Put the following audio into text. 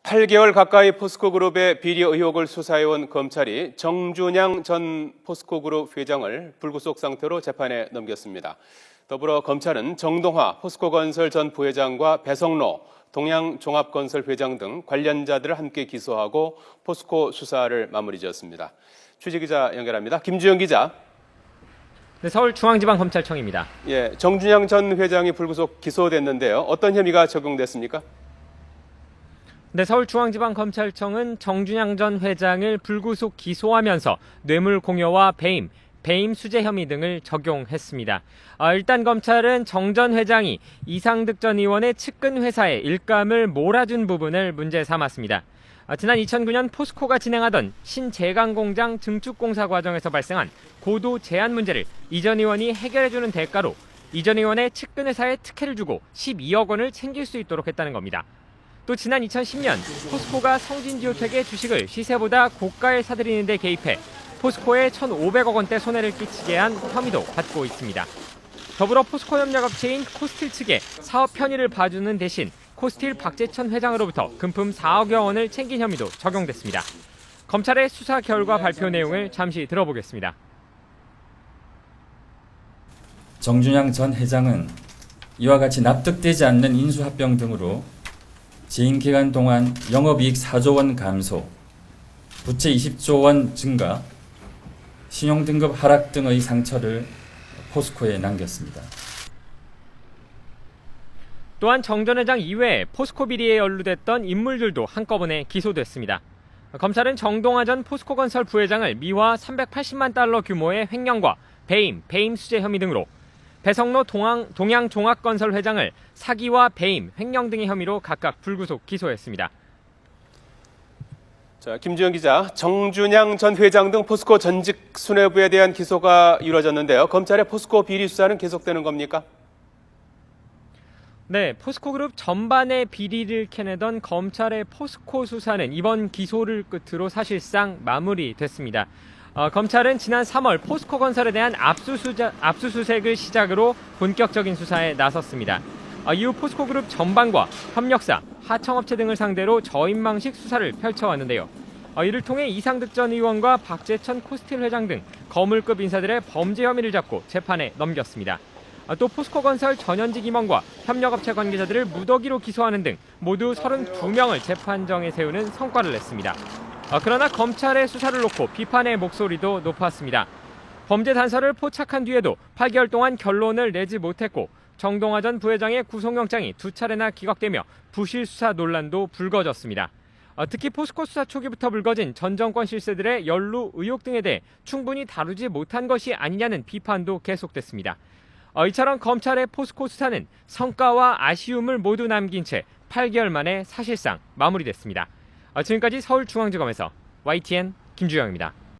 8개월 가까이 포스코그룹의 비리 의혹을 수사해온 검찰이 정준양 전 포스코그룹 회장을 불구속 상태로 재판에 넘겼습니다. 더불어 검찰은 정동화 포스코건설 전 부회장과 배성로 동양종합건설 회장 등 관련자들을 함께 기소하고 포스코 수사를 마무리지었습니다. 취재기자 연결합니다. 김주영 기자. 네, 서울중앙지방검찰청입니다. 정준양 전 회장이 불구속 기소됐는데요. 어떤 혐의가 적용됐습니까? 네, 서울중앙지방검찰청은 정준양 전 회장을 불구속 기소하면서 뇌물 공여와 배임 수재 혐의 등을 적용했습니다. 일단 검찰은 정 전 회장이 이상득 전 의원의 측근 회사에 일감을 몰아준 부분을 문제 삼았습니다. 지난 2009년 포스코가 진행하던 신제강공장 증축공사 과정에서 발생한 고도 제한 문제를 이 전 의원이 해결해주는 대가로 이 전 의원의 측근 회사에 특혜를 주고 12억 원을 챙길 수 있도록 했다는 겁니다. 또 지난 2010년 포스코가 성진지오텍의 주식을 시세보다 고가에 사들이는 데 개입해 포스코에 1,500억 원대 손해를 끼치게 한 혐의도 받고 있습니다. 더불어 포스코 협력업체인 코스틸 측에 사업 편의를 봐주는 대신 코스틸 박재천 회장으로부터 금품 4억여 원을 챙긴 혐의도 적용됐습니다. 검찰의 수사 결과 발표 내용을 잠시 들어보겠습니다. 정준양 전 회장은 이와 같이 납득되지 않는 인수합병 등으로 재임 기간 동안 영업이익 4조 원 감소, 부채 20조 원 증가, 신용등급 하락 등의 상처를 포스코에 남겼습니다. 또한 정 전 회장 이외에 포스코 비리에 연루됐던 인물들도 한꺼번에 기소됐습니다. 검찰은 정동화 전 포스코건설 부회장을 미화 380만 달러 규모의 횡령과 배임 수재 혐의 등으로 배성로 동양종합건설 회장을 사기와 배임, 횡령 등의 혐의로 각각 불구속 기소했습니다. 김주영 기자, 정준양 전 회장 등 포스코 전직 수뇌부에 대한 기소가 이루어졌는데요. 검찰의 포스코 비리 수사는 계속되는 겁니까? 네, 포스코그룹 전반의 비리를 캐내던 검찰의 포스코 수사는 이번 기소를 끝으로 사실상 마무리됐습니다. 검찰은 지난 3월 포스코건설에 대한 압수수색을 시작으로 본격적인 수사에 나섰습니다. 이후 포스코그룹 전반과 협력사, 하청업체 등을 상대로 저인망식 수사를 펼쳐왔는데요. 이를 통해 이상득 전 의원과 박재천 코스틸 회장 등 거물급 인사들의 범죄 혐의를 잡고 재판에 넘겼습니다. 또 포스코건설 전현직 임원과 협력업체 관계자들을 무더기로 기소하는 등 모두 32명을 재판정에 세우는 성과를 냈습니다. 그러나 검찰의 수사를 놓고 비판의 목소리도 높았습니다. 범죄 단서를 포착한 뒤에도 8개월 동안 결론을 내지 못했고 정동화 전 부회장의 구속영장이 2차례나 기각되며 부실 수사 논란도 불거졌습니다. 특히 포스코 수사 초기부터 불거진 전 정권 실세들의 연루 의혹 등에 대해 충분히 다루지 못한 것이 아니냐는 비판도 계속됐습니다. 이처럼 검찰의 포스코 수사는 성과와 아쉬움을 모두 남긴 채 8개월 만에 사실상 마무리됐습니다. 지금까지 서울중앙지검에서 YTN 김주영입니다.